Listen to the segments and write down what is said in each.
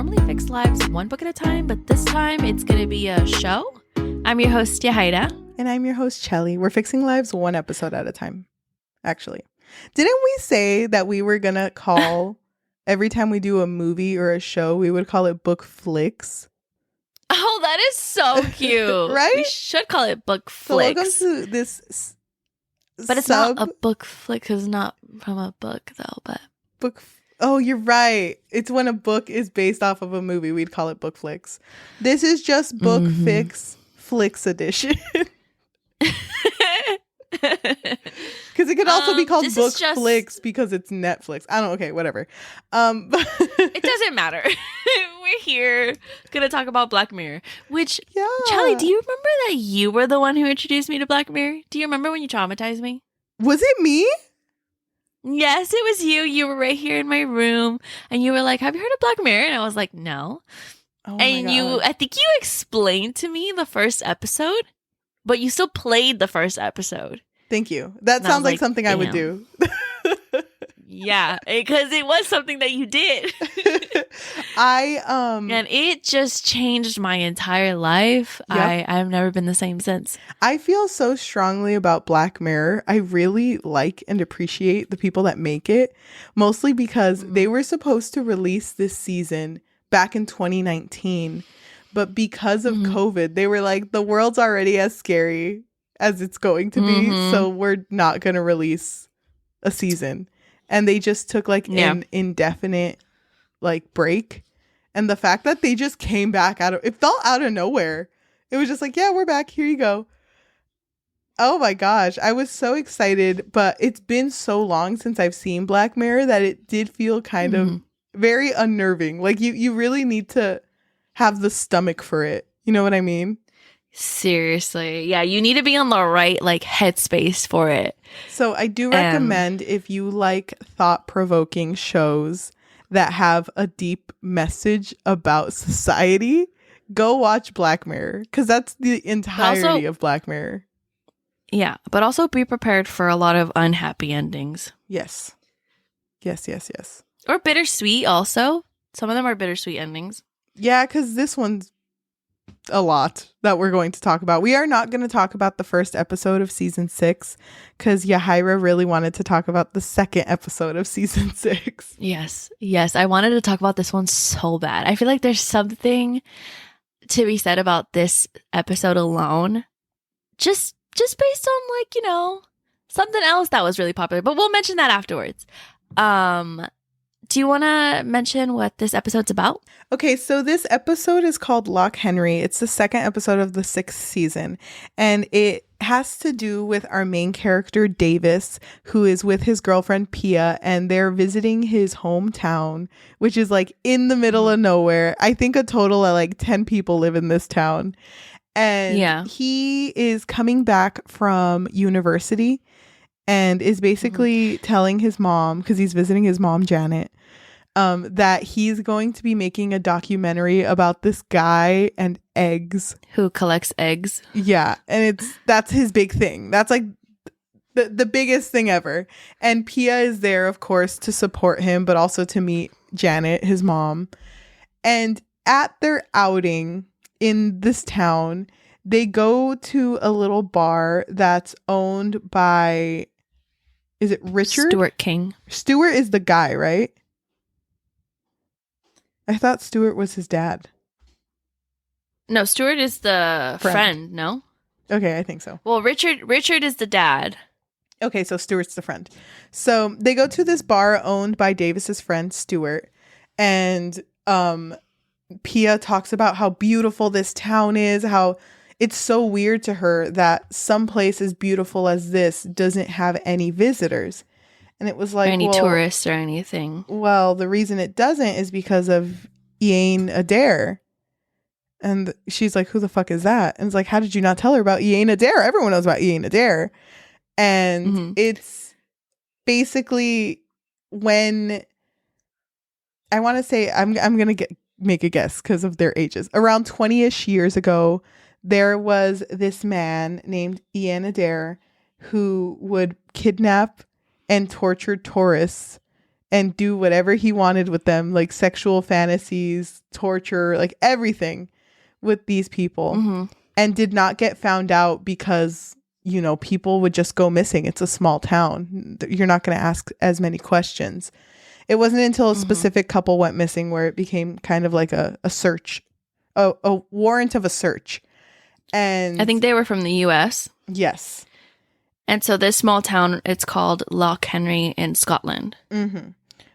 normally fix lives one book at a time, but this time it's going to be a show. I'm your host, Yajaira. And I'm your host, Cheli. We're fixing lives one episode at a time, actually. Didn't we say that we were going to call, every time we do a movie or a show, we would call it book flicks? Oh, that is so cute. Right? We should call it book So flicks. welcome to this But it's not a book flick because it's not from a book, though. But Oh, you're right. It's when a book is based off of a movie. We'd call it book flicks. This is just book flicks edition. Because it could also be called book flicks because it's Netflix. I don't know. Okay, whatever. It doesn't matter. We're here gonna talk about Black Mirror. Which, yeah. Charlie, do you remember that you were the one who introduced me to Black Mirror? Do you remember when you traumatized me? Was it me? Yes, it was you. You were right here in my room, and you were like, "Have you heard of Black Mirror?" And I was like, "No." Oh and my God. I think you explained to me the first episode, but you still played the first episode. Thank you. That sounds like something I would do. Yeah, because it was something that you did. And it just changed my entire life. Yep. I've never been the same since. I feel so strongly about Black Mirror. I really like and appreciate the people that make it, mostly because they were supposed to release this season back in 2019, but because of COVID, they were like, the world's already as scary as it's going to be, so we're not going to release a season. And they just took like an indefinite like break. And the fact that they just came back it felt out of nowhere. It was just like, yeah, we're back. Here you go. Oh my gosh. I was so excited, but it's been so long since I've seen Black Mirror that it did feel kind of very unnerving. Like you really need to have the stomach for it. You know what I mean? Seriously. Yeah, you need to be on the right like headspace for it. So I do recommend, if you like thought-provoking shows that have a deep message about society, go watch Black Mirror, because that's the entirety of Black Mirror. Yeah, but also be prepared for a lot of unhappy endings. Yes. Or bittersweet also. Some of them are bittersweet endings. Yeah, because this one's a lot that we're going to talk about. We are not going to talk about the first episode of season 6 because Yajaira really wanted to talk about the second episode of season 6. Yes. I wanted to talk about this one so bad. I feel like there's something to be said about this episode alone. Just based on like, you know, something else that was really popular, but we'll mention that afterwards. Do you want to mention what this episode's about? Okay, so this episode is called Loch Henry. It's the second episode of the 6th season, and it has to do with our main character, Davis, who is with his girlfriend, Pia, and they're visiting his hometown, which is like in the middle of nowhere. I think a total of like 10 people live in this town. And he is coming back from university and is basically telling his mom, because he's visiting his mom, Janet, that he's going to be making a documentary about this guy and eggs. Who collects eggs. Yeah. And that's his big thing. That's like the biggest thing ever. And Pia is there, of course, to support him, but also to meet Janet, his mom. And at their outing in this town, they go to a little bar that's owned by, is it Richard? Stuart King. Stuart is the guy, right? I thought Stuart was his dad. No, Stuart is the friend, no? Okay, I think so. Well, Richard is the dad. Okay, so Stuart's the friend. So they go to this bar owned by Davis's friend, Stuart. And Pia talks about how beautiful this town is, how it's so weird to her that some place as beautiful as this doesn't have any visitors. And it was like, or any tourists or anything. Well, the reason it doesn't is because of Ian Adair. And she's like, who the fuck is that? And it's like, how did you not tell her about Ian Adair? Everyone knows about Ian Adair. And it's basically when, I want to say, I'm going to make a guess because of their ages. Around 20-ish years ago, there was this man named Ian Adair who would kidnap and torture tourists and do whatever he wanted with them, like sexual fantasies, torture, like everything with these people, and did not get found out because, you know, people would just go missing. It's a small town. You're not going to ask as many questions. It wasn't until a specific couple went missing where it became kind of like a search, a warrant of a search. And I think they were from the US. Yes. And so this small town, it's called Loch in Scotland.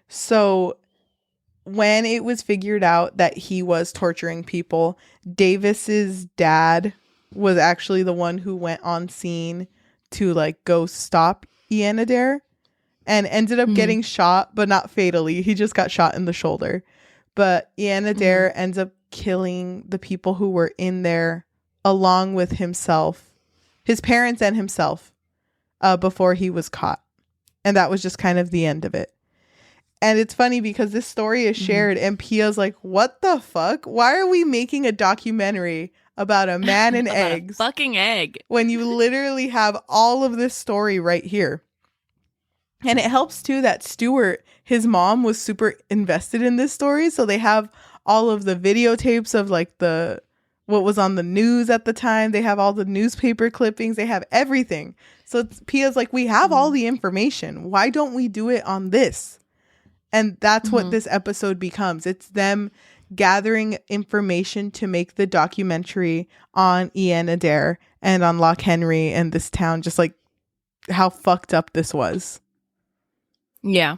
So when it was figured out that he was torturing people, Davis's dad was actually the one who went on scene to like go stop Ian Adair, and ended up getting shot, but not fatally. He just got shot in the shoulder. But Ian Adair ends up killing the people who were in there along with himself, his parents and himself, before he was caught. And that was just kind of the end of it. And it's funny because this story is shared and Pia's like, what the fuck? Why are we making a documentary about a man and eggs? A fucking egg. When you literally have all of this story right here. And it helps too that Stuart, his mom, was super invested in this story. So they have all of the videotapes of like what was on the news at the time. They have all the newspaper clippings. They have everything. So Pia's like, we have all the information. Why don't we do it on this? And that's what this episode becomes. It's them gathering information to make the documentary on Ian Adair and on Loch Henry and this town, just like how fucked up this was. Yeah.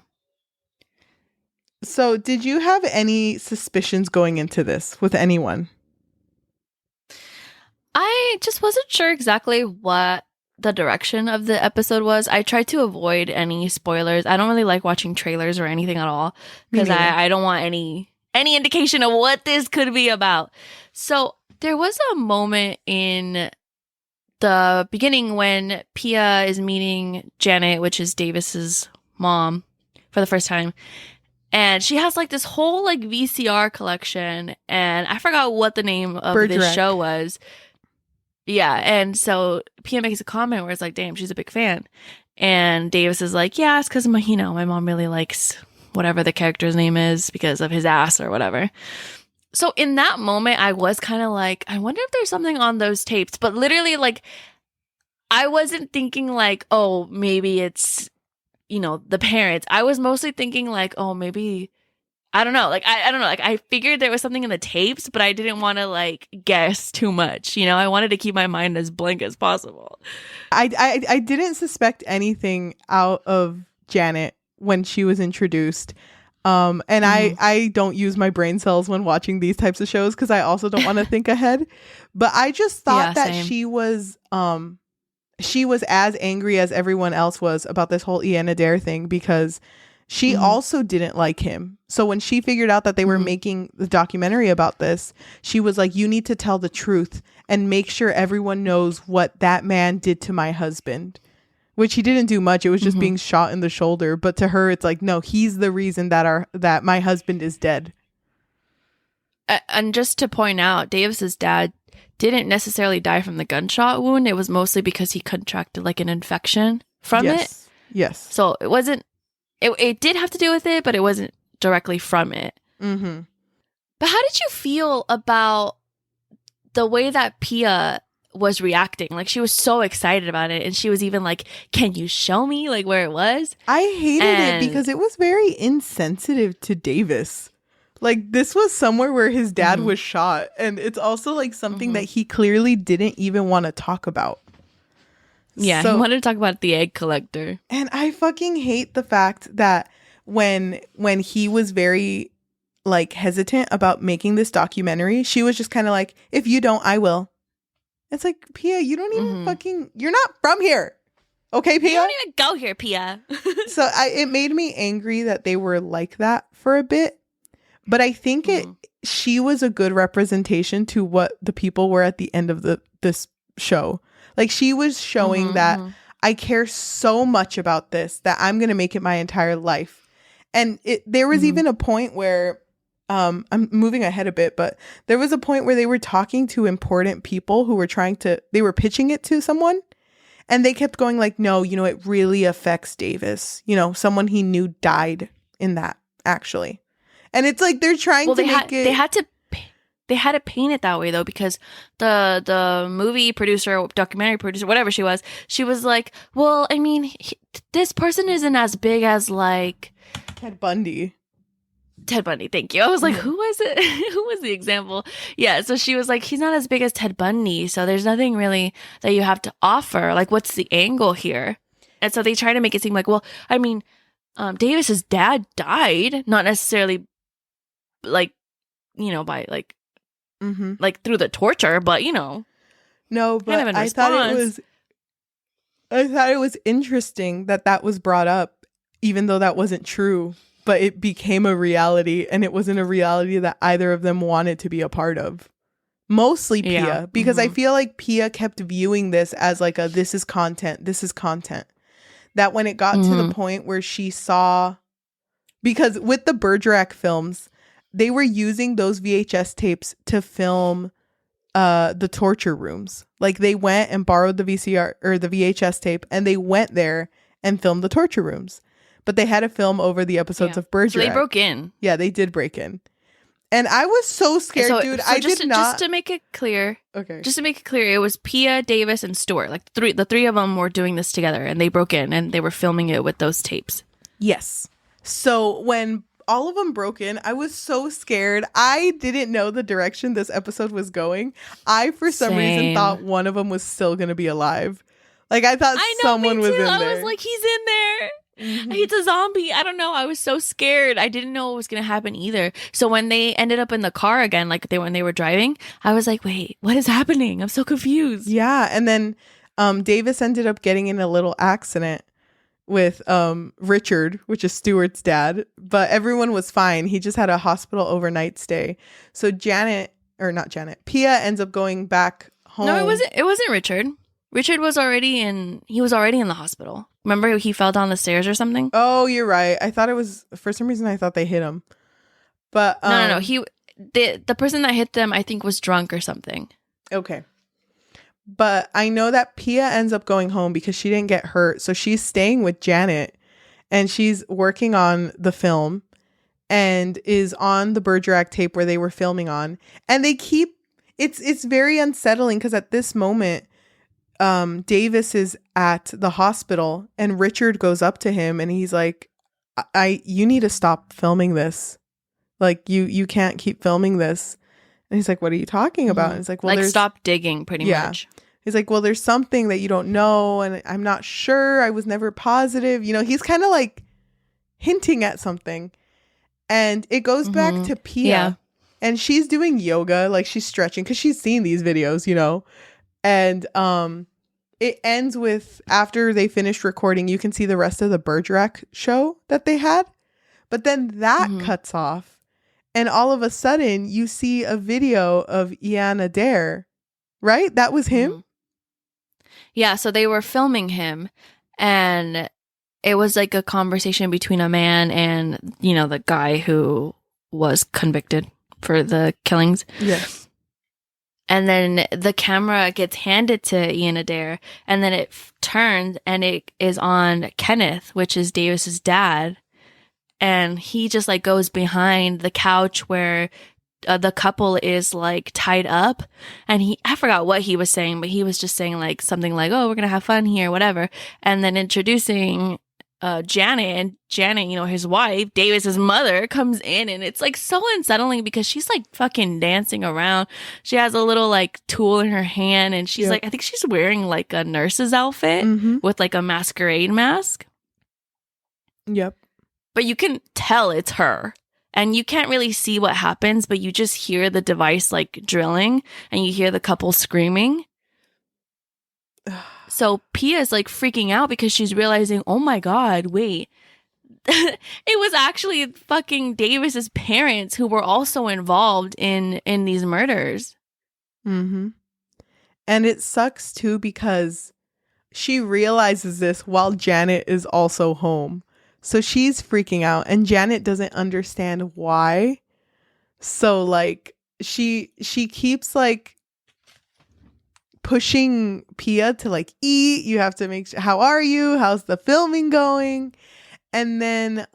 So did you have any suspicions going into this with anyone? I just wasn't sure exactly what the direction of the episode was. I tried to avoid any spoilers. I don't really like watching trailers or anything at all because I don't want any indication of what this could be about. So there was a moment in the beginning when Pia is meeting Janet, which is Davis's mom, for the first time. And she has like this whole like VCR collection, and I forgot what the name of this show was. Yeah, and so Pia makes a comment where it's like, damn, she's a big fan. And Davis is like, yeah, it's because my mom really likes whatever the character's name is because of his ass or whatever. So in that moment, I was kind of like, I wonder if there's something on those tapes. But literally, like, I wasn't thinking like, oh, maybe it's, the parents. I was mostly thinking like, oh, maybe, I don't know. Like, I don't know. Like, I figured there was something in the tapes, but I didn't want to like guess too much. I wanted to keep my mind as blank as possible. I didn't suspect anything out of Janet when she was introduced. And I don't use my brain cells when watching these types of shows because I also don't want to think ahead. But I just thought that same. she was as angry as everyone else was about this whole Ian Adair thing because she also didn't like him. So when she figured out that they were making the documentary about this, she was like, you need to tell the truth and make sure everyone knows what that man did to my husband. Which he didn't do much. It was just being shot in the shoulder. But to her, it's like, no, he's the reason that my husband is dead. And just to point out, Davis's dad didn't necessarily die from the gunshot wound. It was mostly because he contracted like an infection from it. Yes. So it wasn't. It did have to do with it, but it wasn't directly from it. Mm-hmm. But how did you feel about the way that Pia was reacting? Like, she was so excited about it, and she was even like, can you show me like where it was? I hated it because it was very insensitive to Davis. Like, this was somewhere where his dad was shot, and it's also like something that he clearly didn't even want to talk about. Yeah, he wanted to talk about the egg collector. And I fucking hate the fact that when he was very like hesitant about making this documentary, she was just kind of like, if you don't, I will. It's like, Pia, you don't even you're not from here. Okay, Pia? You don't even go here, Pia. So it made me angry that they were like that for a bit. But I think she was a good representation to what the people were at the end of this show. Like, she was showing that I care so much about this that I'm going to make it my entire life. And there was even a point where I'm moving ahead a bit, but there was a point where they were talking to important people who were they were pitching it to someone, and they kept going like, no, it really affects Davis. Someone he knew died in that, actually. And it's like they're trying to make it... They had to paint it that way, though, because the movie producer, documentary producer, whatever she was like, well, I mean, this person isn't as big as, like... Ted Bundy, thank you. I was like, who was it? Who was the example? Yeah, so she was like, he's not as big as Ted Bundy, so there's nothing really that you have to offer. Like, what's the angle here? And so they try to make it seem like, well, I mean, Davis's dad died, not necessarily, like, you know, by, like, like through the torture, but you know, no, but kind of I thought it was interesting that was brought up, even though that wasn't true, but it became a reality, and it wasn't a reality that either of them wanted to be a part of. Mostly Pia, because I feel like Pia kept viewing this as like this is content. That when it got to the point where she saw, because with the Bergerac films, they were using those VHS tapes to film the torture rooms. Like, they went and borrowed the VCR or the VHS tape, and they went there and filmed the torture rooms. But they had to film over the episodes of Bergerac. So they broke in. Yeah, they did break in. And I was so scared, dude. I did not. Just to make it clear. Okay. Just to make it clear, it was Pia, Davis, and Stuart. Like, the three of them were doing this together, and they broke in, and they were filming it with those tapes. Yes. So when all of them broke in, I was so scared. I didn't know the direction this episode was going. I, for some reason, thought one of them was still going to be alive. Like, I thought someone was in there. I was like, he's in there. He's a zombie. I don't know. I was so scared. I didn't know what was going to happen either. So when they ended up in the car again, like when they were driving, I was like, wait, what is happening? I'm so confused. Yeah. And then Davis ended up getting in a little accident with Richard, which is Stuart's dad, but everyone was fine. He just had a hospital overnight stay. So Pia ends up going back home. No, it wasn't Richard. Richard was already in the hospital. Remember, he fell down the stairs or something? Oh, you're right. I thought it was, for some reason I thought they hit him. But no. The person that hit them, I think, was drunk or something. Okay. But I know that Pia ends up going home because she didn't get hurt. So she's staying with Janet, and she's working on the film and is on the Bergerac tape where they were filming on. And it's very unsettling because at this moment, Davis is at the hospital, and Richard goes up to him and he's like, you need to stop filming this. Like, you can't keep filming this. And he's like, what are you talking about? And he's like, well, like, stop digging, pretty much. He's like, well, there's something that you don't know, and I'm not sure. I was never positive. You know, he's kind of like hinting at something. And it goes back to Pia, and she's doing yoga, like she's stretching because she's seen these videos, you know. And it ends with, after they finished recording, you can see the rest of the Bergerac show that they had. But then that cuts off. And all of a sudden, you see a video of Ian Adair, right? That was him? Yeah, so they were filming him, and it was like a conversation between a man and, you know, the guy who was convicted for the killings. Yes. And then the camera gets handed to Ian Adair, and then it turns, and it is on Kenneth, which is Davis's dad. And he just like goes behind the couch where the couple is like tied up. And I forgot what he was saying, but he was just saying like something like, oh, we're going to have fun here, whatever. And then introducing Janet, and Janet, you know, his wife, Davis's mother, comes in, and it's like so unsettling because she's like fucking dancing around. She has a little like tool in her hand, and she's like, I think she's wearing like a nurse's outfit with like a masquerade mask. Yep. But you can tell it's her, and you can't really see what happens, but you just hear the device like drilling, and you hear the couple screaming. So Pia's like freaking out because she's realizing, oh my God, wait, it was actually fucking Davis's parents who were also involved in these murders. And it sucks too because she realizes this while Janet is also home. So she's freaking out, and Janet doesn't understand why. So like she keeps like pushing Pia to like eat. You have to make sure, how are you? How's the filming going? And then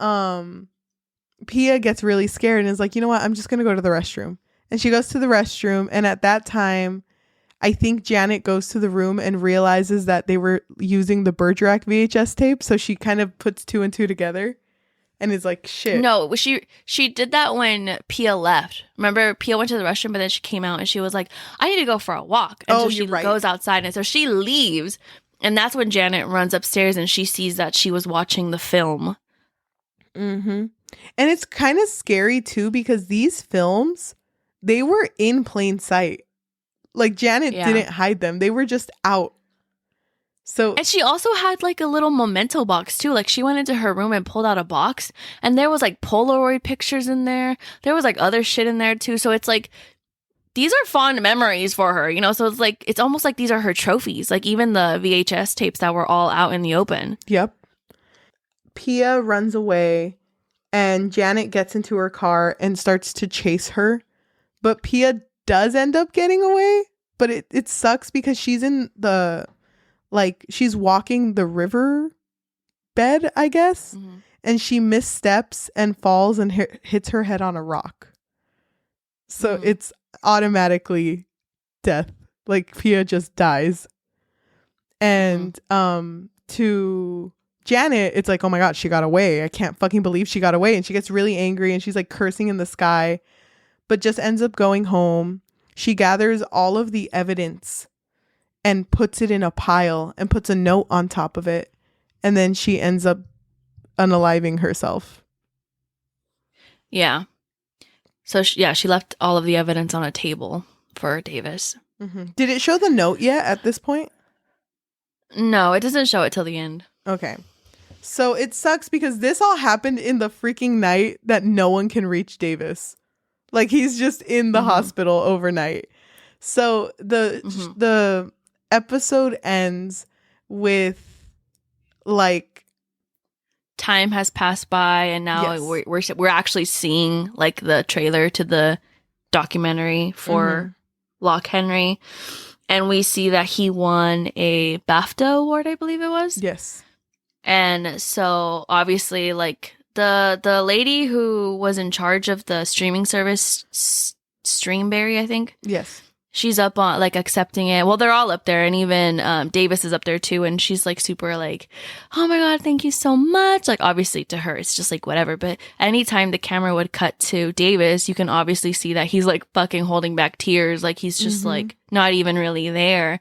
Pia gets really scared and is like, you know what? I'm just going to go to the restroom. And she goes to the restroom. And at that time, I think Janet goes to the room and realizes that they were using the Bergerac VHS tape. So she kind of puts two and two together and is like, shit. No, she did that when Pia left. Remember, Pia went to the restroom, but then she came out and she was like, I need to go for a walk. And so she goes outside. And so she leaves. And that's when Janet runs upstairs and she sees that she was watching the film. Mm-hmm. And it's kind of scary, too, because these films, they were in plain sight. Like, Janet didn't hide them. They were just out. So, and she also had like a little memento box too. Like she went into her room and pulled out a box and there was like Polaroid pictures in there. There was like other shit in there too. So it's like, these are fond memories for her, you know? So it's like, it's almost like these are her trophies. Like even the VHS tapes that were all out in the open. Yep. Pia runs away and Janet gets into her car and starts to chase her. But Pia does end up getting away. But it sucks because she's in the... Like, she's walking the river bed, I guess, and she missteps and falls and hits her head on a rock. So it's automatically death. Like, Pia just dies. And to Janet, it's like, oh my God, she got away. I can't fucking believe she got away. And she gets really angry and she's like cursing in the sky, but just ends up going home. She gathers all of the evidence and puts it in a pile and puts a note on top of it. And then she ends up unaliving herself. Yeah. So, she left all of the evidence on a table for Davis. Mm-hmm. Did it show the note yet at this point? No, it doesn't show it till the end. Okay. So it sucks because this all happened in the freaking night that no one can reach Davis. Like, he's just in the hospital overnight. So the episode ends with like time has passed by and now we're actually seeing like the trailer to the documentary for Loch Henry, and we see that he won a BAFTA award, I believe it was. Yes. And so obviously like the lady who was in charge of the streaming service, Streamberry, I think. Yes. She's up on like accepting it. Well, they're all up there, and even Davis is up there too. And she's like super like, "Oh my God, thank you so much!" Like obviously to her, it's just like whatever. But anytime the camera would cut to Davis, you can obviously see that he's like fucking holding back tears, like he's just like not even really there.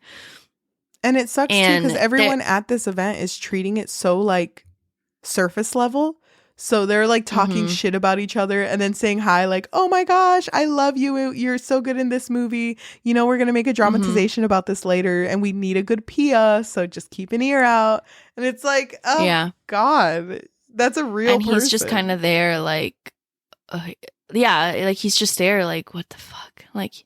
And it sucks too because everyone at this event is treating it so like surface level. So they're like talking shit about each other and then saying hi, like, oh my gosh, I love you. You're so good in this movie. You know, we're going to make a dramatization about this later and we need a good Pia. So just keep an ear out. And it's like, oh God, that's a real person. And he's just kind of there like, like he's just there like, what the fuck? Like,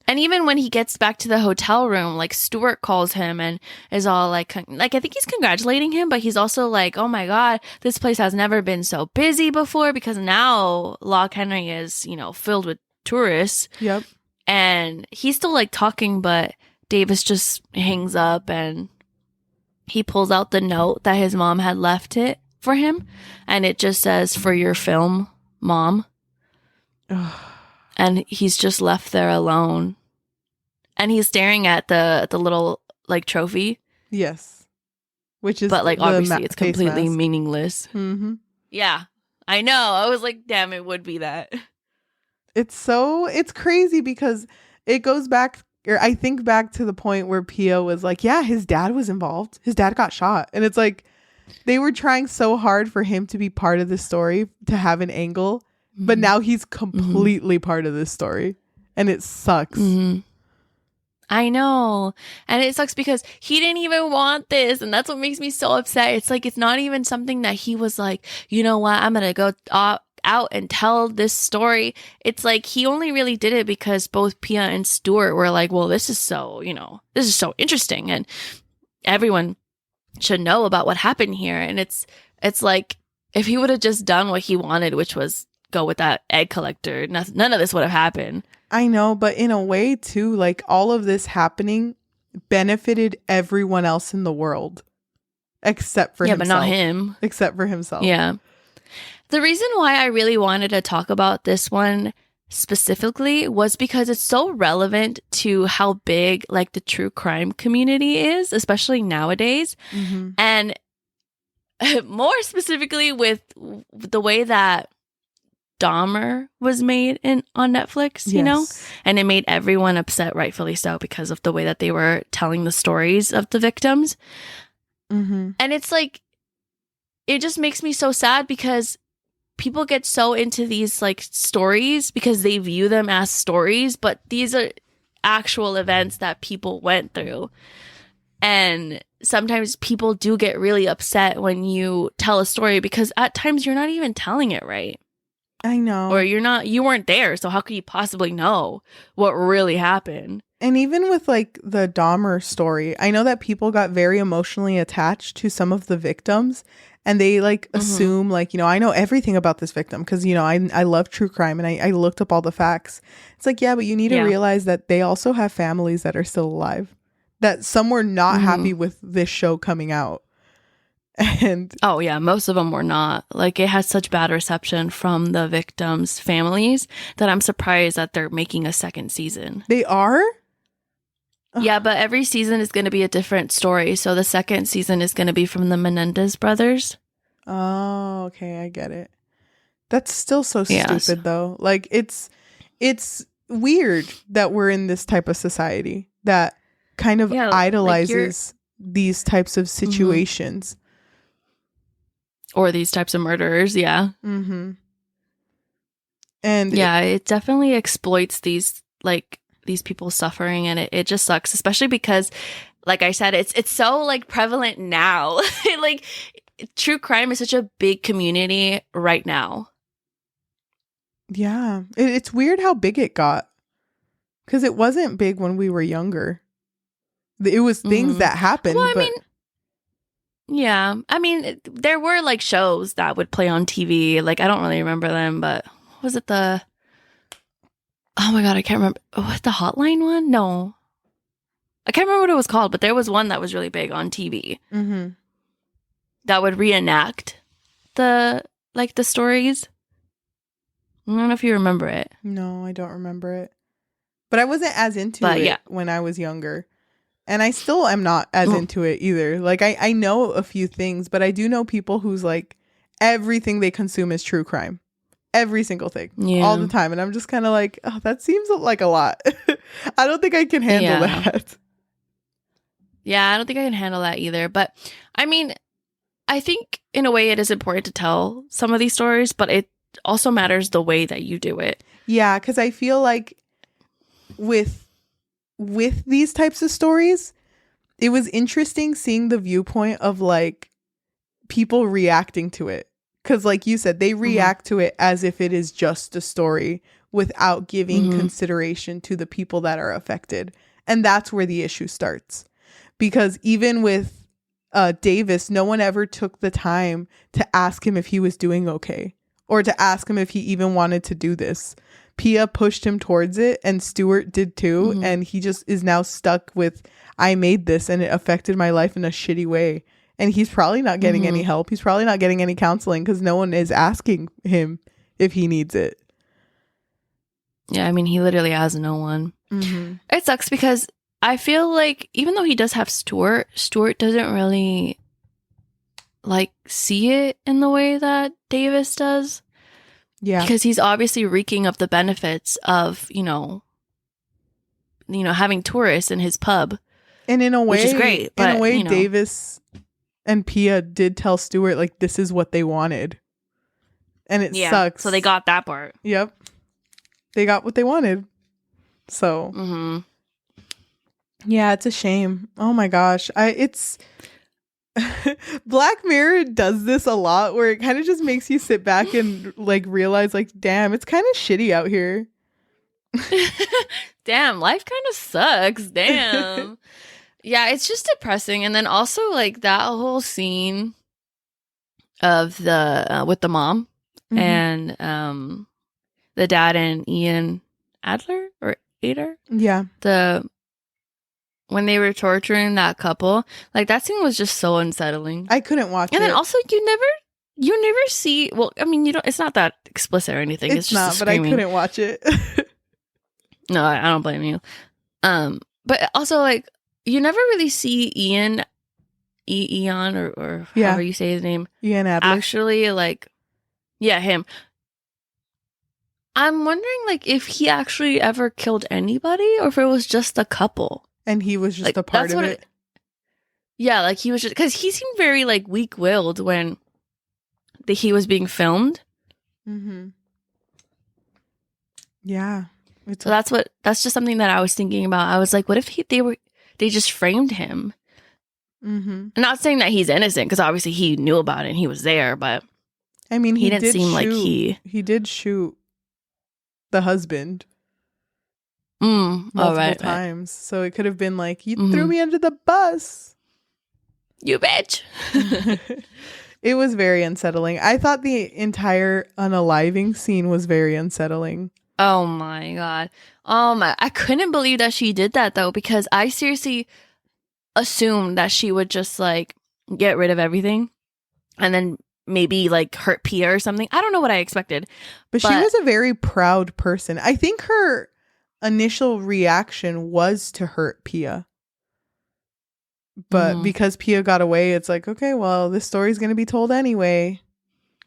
and even when he gets back to the hotel room, like Stuart calls him and is all like I think he's congratulating him, but he's also like, oh my God, this place has never been so busy before because now Loch Henry is, you know, filled with tourists. Yep. And he's still like talking, but Davis just hangs up and he pulls out the note that his mom had left it for him. And it just says, "For your film, Mom." And he's just left there alone. And he's staring at the little like trophy. Yes. Which is but like obviously it's completely mask. Meaningless. Yeah. I know. I was like, damn, it would be that. It's crazy because it goes back, or I think back to the point where Pia was like, yeah, his dad was involved. His dad got shot. And it's like they were trying so hard for him to be part of the story, to have an angle. But now he's completely part of this story. And it sucks. I know. And it sucks because he didn't even want this. And that's what makes me so upset. It's like, it's not even something that he was like, you know what, I'm going to go out and tell this story. It's like he only really did it because both Pia and Stuart were like, well, this is so, you know, this is so interesting. And everyone should know about what happened here. And it's like, if he would have just done what he wanted, which was go with that egg collector, none of this would have happened. I know, but in a way too, like all of this happening benefited everyone else in the world except for himself. But not him. Except for himself. Yeah. The reason why I really wanted to talk about this one specifically was because it's so relevant to how big like the true crime community is, especially nowadays. Mm-hmm. And more specifically with the way that Dahmer was made on Netflix, you know? And it made everyone upset, rightfully so, because of the way that they were telling the stories of the victims. Mm-hmm. And it's like, it just makes me so sad because people get so into these like stories because they view them as stories, but these are actual events that people went through. And sometimes people do get really upset when you tell a story because at times you're not even telling it right. I know. Or you weren't there, so how could you possibly know what really happened? And even with like the Dahmer story, I know that people got very emotionally attached to some of the victims. And they like assume like, you know, I know everything about this victim because, you know, I love true crime and I looked up all the facts. It's like, yeah, but you need to realize that they also have families that are still alive, that some were not happy with this show coming out. And oh, yeah, most of them were not. Like it had such bad reception from the victims' families that I'm surprised that they're making a second season. They are? Yeah, but every season is going to be a different story. So the second season is going to be from the Menendez brothers. Oh, okay. I get it. That's still so Yes. stupid, though. Like, it's weird that we're in this type of society that kind of idolizes these types of situations. Or these types of murderers, yeah. Mm-hmm. And yeah, it definitely exploits these people's suffering, and it just sucks, especially because, like I said, it's so like prevalent now. Like true crime is such a big community right now. Yeah, it's weird how big it got because it wasn't big when we were younger. It was things that happened. Well, I mean, there were like shows that would play on TV. Like I don't really remember them, but was it the? Oh my God, I can't remember. What, the Hotline one? No. I can't remember what it was called, but there was one that was really big on TV that would reenact the stories. I don't know if you remember it. No, I don't remember it. But I wasn't as into it when I was younger. And I still am not as into it either. Like, I know a few things, but I do know people who's like, everything they consume is true crime. Every single thing. Yeah. All the time. And I'm just kind of like, oh, that seems like a lot. I don't think I can handle that. Yeah, I don't think I can handle that either. But, I mean, I think in a way it is important to tell some of these stories, but it also matters the way that you do it. Yeah, because I feel like with these types of stories, it was interesting seeing the viewpoint of like people reacting to it. Because like you said, they react to it as if it is just a story without giving consideration to the people that are affected. And that's where the issue starts. Because even with Davis, no one ever took the time to ask him if he was doing okay or to ask him if he even wanted to do this. Pia pushed him towards it and Stuart did too. And he just is now stuck with, I made this and it affected my life in a shitty way. And he's probably not getting any help. He's probably not getting any counseling because no one is asking him if he needs it. Yeah, I mean, he literally has no one. It sucks because I feel like even though he does have Stuart doesn't really like see it in the way that Davis does. Yeah. Because he's obviously reeking of the benefits of, you know, having tourists in his pub. And in a way, which is great. But, Davis and Pia did tell Stuart, like, this is what they wanted. And it sucks. So they got that part. Yep. They got what they wanted. So. Yeah, it's a shame. Oh my gosh. It's Black Mirror does this a lot where it kind of just makes you sit back and like realize like, damn, it's kind of shitty out here. Damn, life kind of sucks. Damn. Yeah, it's just depressing. And then also like that whole scene of the with the mom and the dad and Ian Adler or Ader. Yeah. When they were torturing that couple, like that scene was just so unsettling. I couldn't watch it. And then also You never see. Well, I mean, you don't. It's not that explicit or anything. It's just not, the but I screaming. couldn't watch it. No, I don't blame you. But also, like, you never really see Eon or Yeah. however you say his name. Ian Adler. Actually, like, yeah, him. I'm wondering, like, if he actually ever killed anybody or if it was just a couple. And he was just Like, a part that's of what it. Yeah, like, he was just, because he seemed very, like, weak-willed when he was being filmed. Mm-hmm. Yeah. So that's just something that I was thinking about. I was like, what if they just framed him? Mm-hmm. I'm not saying that he's innocent, because obviously he knew about it and he was there, but I mean, he didn't seem like he did shoot the husband multiple times. So it could have been like, you threw me under the bus. You bitch. It was very unsettling. I thought the entire unaliving scene was very unsettling. Oh my god. I couldn't believe that she did that though, because I seriously assumed that she would just like get rid of everything and then maybe like hurt Pia or something. I don't know what I expected. But she was a very proud person. I think her initial reaction was to hurt Pia. But because Pia got away, it's like, okay, well, this story's going to be told anyway.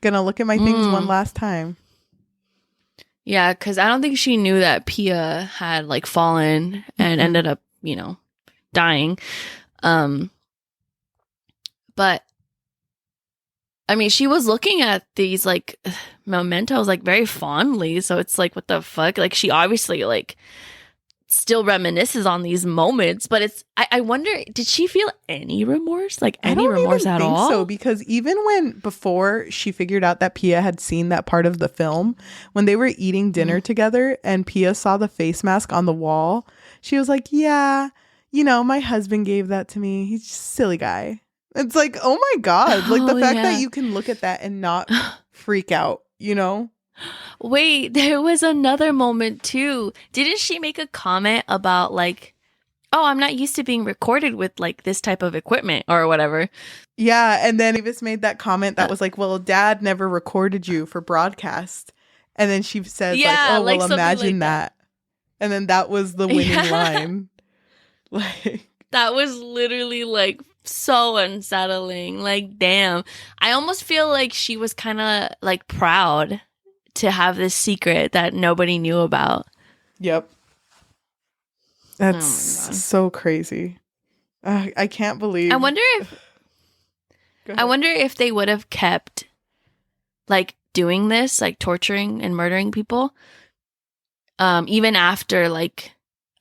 Gonna look at my things one last time. Yeah, because I don't think she knew that Pia had like fallen and ended up, dying. But I mean, she was looking at these like mementos like very fondly. So it's like, what the fuck? Like, she obviously like still reminisces on these moments, but I wonder, did she feel any remorse? Like any remorse at all? I don't think so, because even before she figured out that Pia had seen that part of the film, when they were eating dinner together and Pia saw the face mask on the wall, she was like, yeah, my husband gave that to me. He's just a silly guy. It's like, oh my God. Like the fact that you can look at that and not freak out, Wait, there was another moment too. Didn't she make a comment about like, oh, I'm not used to being recorded with like this type of equipment or whatever? Yeah, and then Avis made that comment that was like, well, Dad never recorded you for broadcast. And then she says like, oh, well, like imagine that. And then that was the winning line. Like, that was literally like so unsettling. Like, damn. I almost feel like she was kind of like proud to have this secret that nobody knew about. Yep. That's so crazy. I can't believe. I wonder if they would have kept like doing this, like torturing and murdering people, even after like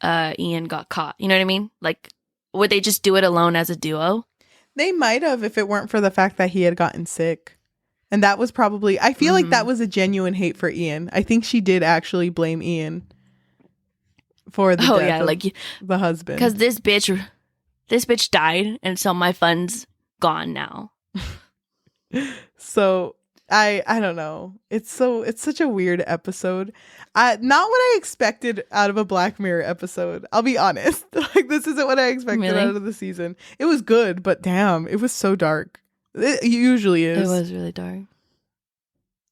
Ian got caught. You know what I mean? Like, would they just do it alone as a duo? They might have if it weren't for the fact that he had gotten sick. And that was probably, I feel like that was a genuine hate for Ian. I think she did actually blame Ian for the death of like the husband. Because this bitch died, and so my fund's gone now. So I don't know. It's such a weird episode. Not what I expected out of a Black Mirror episode. I'll be honest. Like, this isn't what I expected out of the season. It was good, but damn, it was so dark. It usually is. It was really dark.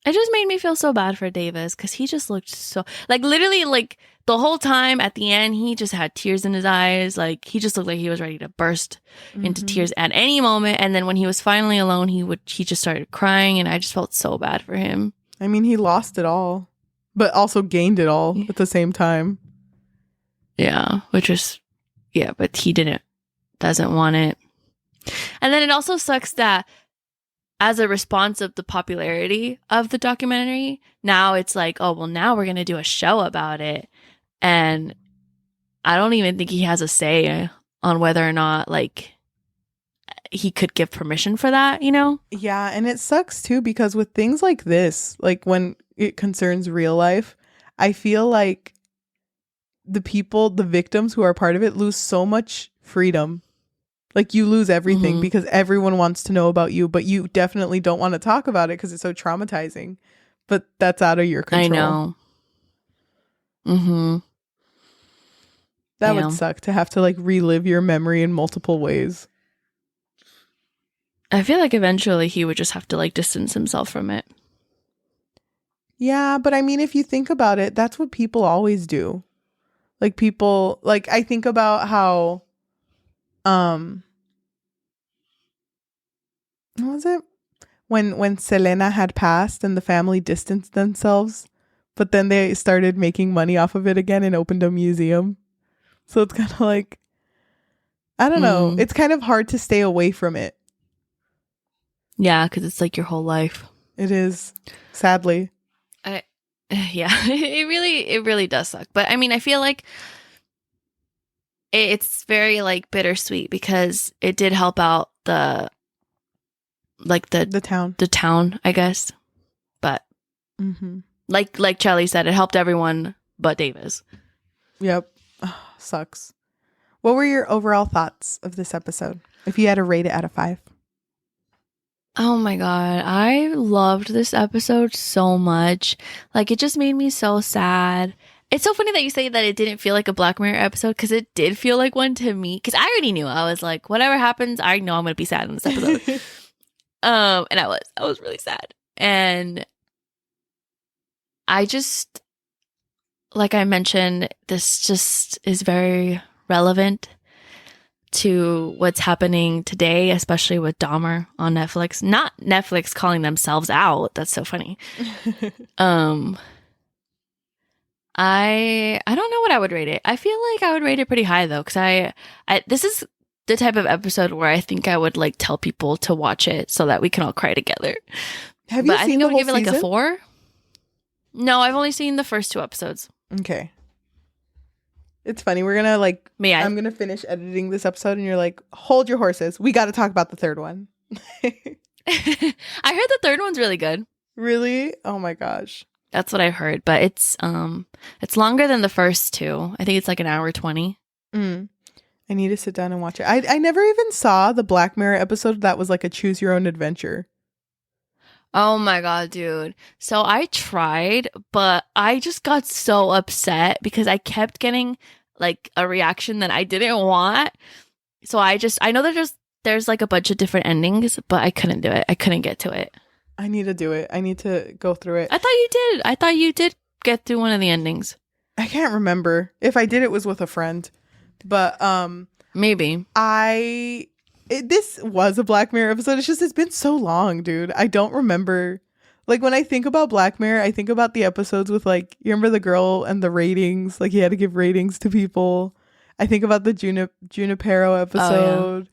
It just made me feel so bad for Davis because he just looked so like literally like the whole time at the end he just had tears in his eyes. Like he just looked like he was ready to burst into tears at any moment. And then when he was finally alone, he just started crying, and I just felt so bad for him. I mean, he lost it all, but also gained it all at the same time. Yeah, but he doesn't want it. And then it also sucks that as a response of the popularity of the documentary, now it's like, oh, well, now we're going to do a show about it. And I don't even think he has a say on whether or not, like, he could give permission for that, Yeah, and it sucks, too, because with things like this, like when it concerns real life, I feel like the victims who are part of it lose so much freedom. Like, you lose everything because everyone wants to know about you, but you definitely don't want to talk about it because it's so traumatizing. But that's out of your control. I know. That would suck to have to, like, relive your memory in multiple ways. I feel like eventually he would just have to like distance himself from it. Yeah, but I mean, if you think about it, that's what people always do. Like people, like I think about how, what was it? When Selena had passed and the family distanced themselves, but then they started making money off of it again and opened a museum. So it's kind of like, I don't know. It's kind of hard to stay away from it. Yeah, because it's like your whole life. It is, sadly. Yeah, it really does suck. But I mean, I feel like it's very like bittersweet because it did help out the town, I guess. But like Cheli said, it helped everyone but Davis. Yep. Sucks. What were your overall thoughts of this episode? If you had to rate it out of 5. Oh my God. I loved this episode so much. Like, it just made me so sad. It's so funny that you say that it didn't feel like a Black Mirror episode because it did feel like one to me. Because I already knew. I was like, whatever happens, I know I'm going to be sad in this episode. And I was really sad. And I just, like I mentioned, this just is very relevant to what's happening today, especially with Dahmer on Netflix. Not Netflix calling themselves out. That's so funny. I don't know what I would rate it. I feel like I would rate it pretty high though, because I this is the type of episode where I think I would like tell people to watch it so that we can all cry together. Have you seen the whole season? I think I would give it like a 4. No, I've only seen the first 2 episodes. Okay. It's funny. We're gonna I'm gonna finish editing this episode, and you're like, hold your horses. We got to talk about the third one. I heard the third one's really good. Really? Oh my gosh. That's what I heard, but it's longer than the first 2. I think it's like an hour 20. I need to sit down and watch it. I never even saw the Black Mirror episode that was like a choose your own adventure. Oh my God, dude. So I tried, but I just got so upset because I kept getting like a reaction that I didn't want. So I know that there's like a bunch of different endings, but I couldn't do it. I couldn't get to it. I need to do it. I need to go through it. I thought you did. I thought you did get through one of the endings. I can't remember. If I did, it was with a friend. But maybe. This was a Black Mirror episode. It's been so long, dude. I don't remember. Like, when I think about Black Mirror, I think about the episodes with, like, you remember the girl and the ratings? Like, he had to give ratings to people. I think about the Junipero episode. Oh, yeah.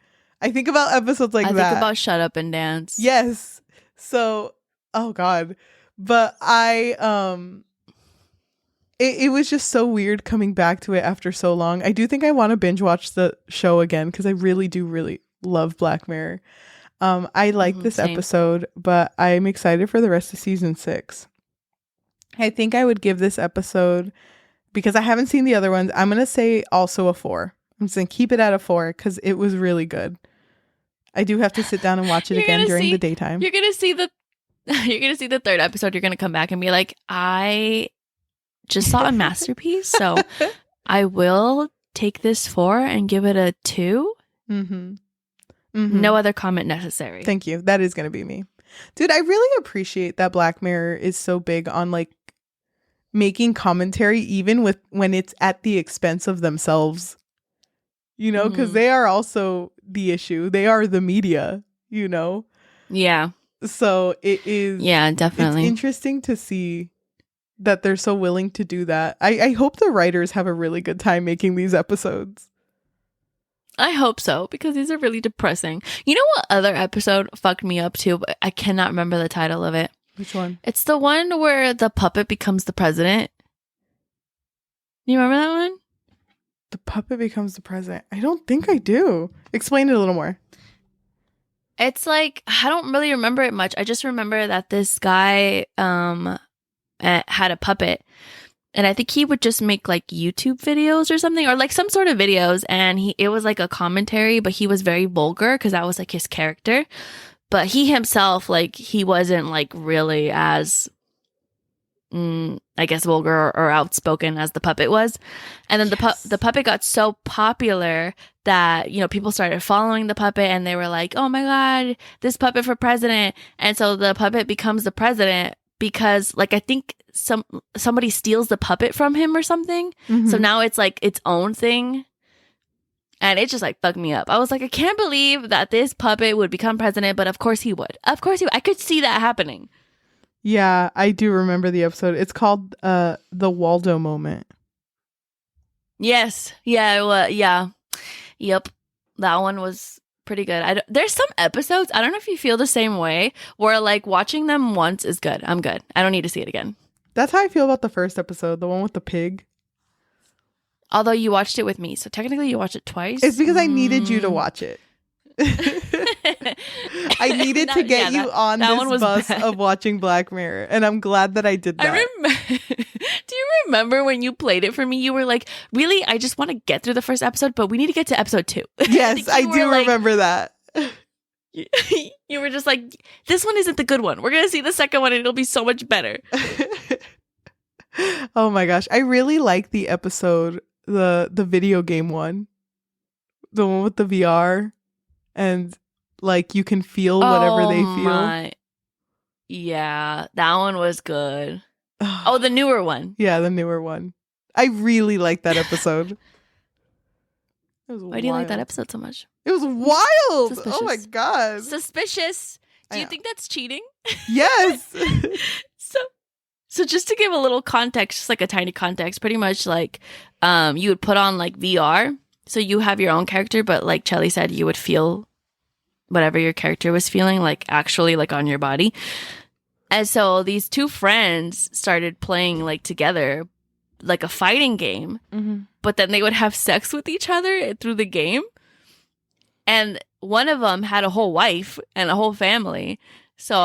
I think about episodes like that. I think about Shut Up and Dance. Yes. So, oh, God. But it was just so weird coming back to it after so long. I do think I want to binge watch the show again because I really do love Black Mirror. I like this episode, but I'm excited for the rest of season 6. I think I would give this episode, because I haven't seen the other ones, I'm going to say also a 4. I'm just going to keep it at a 4 because it was really good. I do have to sit down and watch it again during the daytime. You're going to see the third episode. You're going to come back and be like, I just saw a masterpiece, so I will take this 4 and give it a 2. No other comment necessary. Thank you. That is going to be me. Dude, I really appreciate that Black Mirror is so big on like making commentary even when it's at the expense of themselves. You know, because they are also the issue. They are the media, you know? Yeah. So it is. Yeah, definitely. It's interesting to see that they're so willing to do that. I hope the writers have a really good time making these episodes. I hope so, because these are really depressing. You know what other episode fucked me up too, but I cannot remember the title of it. Which one? It's the one where the puppet becomes the president. You remember that one? The puppet becomes the president. I don't think I do. Explain it a little more. It's like, I don't really remember it much. I just remember that this guy had a puppet. And I think he would just make like YouTube videos or something, or like some sort of videos. And it was like a commentary, but he was very vulgar because that was like his character. But he himself, like, he wasn't like really as I guess vulgar or outspoken as the puppet was. And then the puppet got so popular that, you know, people started following the puppet and they were like, oh my God, this puppet for president. And so the puppet becomes the president because, like, I think somebody steals the puppet from him or something. So now it's like its own thing. And it just like fucked me up. I was like, I can't believe that this puppet would become president, but of course he would. Of course he would. I could see that happening. Yeah, I do remember the episode. It's called the Waldo moment. Yes. Yeah. Yeah. Yep. That one was pretty good. There's some episodes, I don't know if you feel the same way, where like watching them once is good. I'm good. I don't need to see it again. That's how I feel about the first episode, the one with the pig. Although you watched it with me, so technically you watched it twice. It's because I needed you to watch it. I needed to get you on this bus bad. Of watching Black Mirror, and I'm glad that I did that. Do you remember when you played it for me? You were like, really? I just want to get through the first episode, but we need to get to episode 2. Yes, I do remember that. You were just like, this one isn't the good one. We're going to see the second one, and it'll be so much better. Oh my gosh. I really like the episode, the video game one. The one with the VR. And like you can feel whatever they feel. Yeah, that one was good. Oh, the newer one. Yeah, the newer one. I really like that episode. Why do you like that episode so much? It was wild. Suspicious. Oh my God. Suspicious. Do you think that's cheating? Yes. So just to give a little context, just like a tiny context, pretty much like you would put on like VR. So you have your own character, but like Cheli said, you would feel whatever your character was feeling, like actually like on your body. And so these two friends started playing like together, like a fighting game, but then they would have sex with each other through the game. And one of them had a whole wife and a whole family. So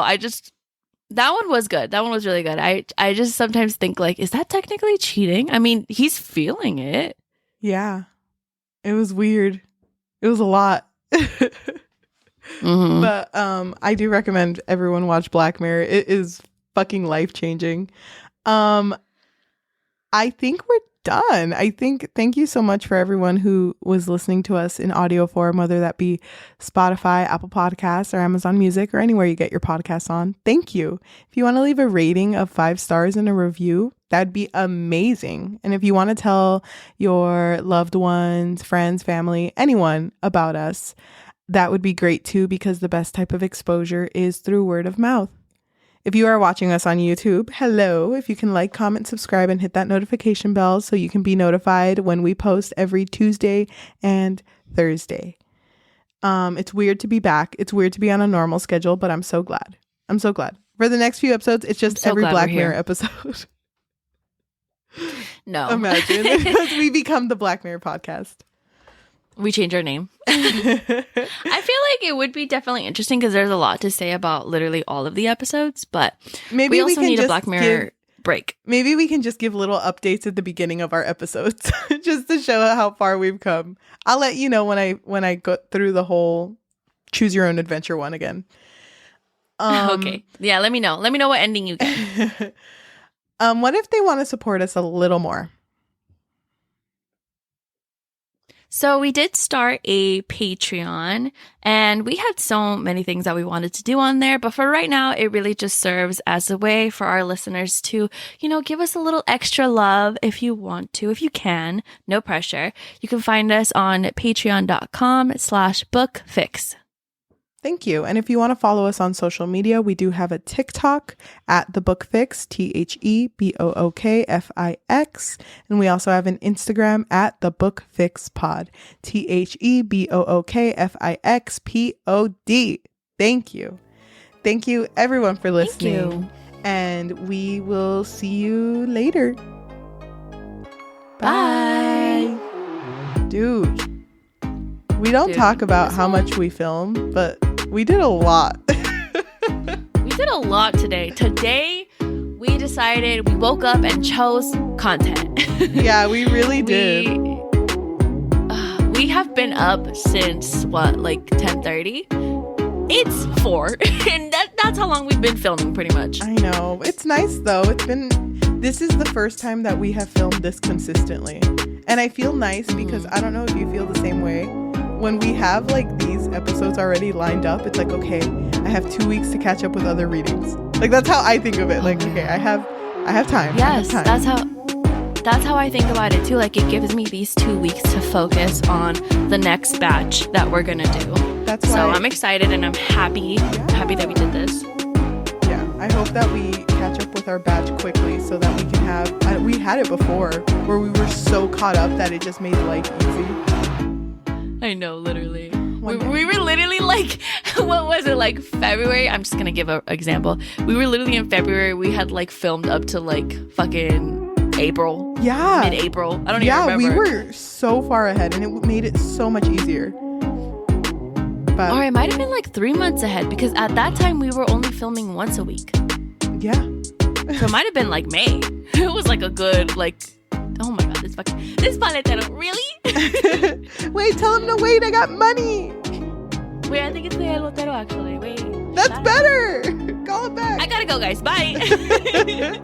that one was good. That one was really good. I just sometimes think like, is that technically cheating? I mean, he's feeling it. Yeah. It was weird. It was a lot. But I do recommend everyone watch Black Mirror. It is fucking life-changing. I think we're done. Thank you so much for everyone who was listening to us in audio form, whether that be Spotify, Apple Podcasts, or Amazon Music, or anywhere you get your podcasts on. Thank you. If you want to leave a rating of 5 stars and a review, that'd be amazing. And if you want to tell your loved ones, friends, family, anyone about us, that would be great too, because the best type of exposure is through word of mouth. If you are watching us on YouTube, hello. If you can like, comment, subscribe, and hit that notification bell so you can be notified when we post every Tuesday and Thursday. It's weird to be back. It's weird to be on a normal schedule, but I'm so glad. I'm so glad. For the next few episodes, it's just every Black Mirror episode. No. Imagine. Because we become the Black Mirror podcast. We change our name. I feel like it would be definitely interesting because there's a lot to say about literally all of the episodes, but maybe we also need a Black Mirror break. Maybe we can just give little updates at the beginning of our episodes just to show how far we've come. I'll let you know when I go through the whole choose your own adventure one again. Okay. Yeah, let me know. Let me know what ending you get. What if they want to support us a little more? So we did start a Patreon, and we had so many things that we wanted to do on there. But for right now, it really just serves as a way for our listeners to, give us a little extra love if you want to, if you can. No pressure. You can find us on patreon.com/bookfix. Thank you. And if you want to follow us on social media, we do have a TikTok at The Book Fix, THEBOOKFIX. And we also have an Instagram at The Book Fix Pod, THEBOOKFIXPOD. Thank you. Thank you, everyone, for listening. Thank you. And we will see you later. Bye. Dude, we don't talk about how much we film, but we did a lot. We did a lot today. Today, we decided, we woke up and chose content. Yeah, we really did. We have been up since, 10:30? It's 4. And that's how long we've been filming, pretty much. I know. It's nice, though. It's been This is the first time that we have filmed this consistently. And I feel nice because I don't know if you feel the same way. When we have like these episodes already lined up, it's like, okay, I have 2 weeks to catch up with other readings. Like that's how I think of it. Like, okay, I have time. Yes, I have time. that's how I think about it too. Like it gives me these 2 weeks to focus on the next batch that we're gonna do. That's why. So I'm excited and I'm happy that we did this. Yeah, I hope that we catch up with our batch quickly so that we can have. We had it before where we were so caught up that it just made life easy. I know, literally. We were literally like, what was it, like February? I'm just gonna give an example. We were literally in February. We had like filmed up to like fucking April. Yeah. Mid-April. I don't even remember. Yeah, we were so far ahead and it made it so much easier. But, or it might have been like 3 months ahead because at that time we were only filming once a week. Yeah. So it might have been like May. It was like a good like, oh my god, this paletero, really? Wait, tell him to wait. I got money. Wait, I think it's the El Botero actually. Wait. That's better. Call it back. I gotta go, guys. Bye.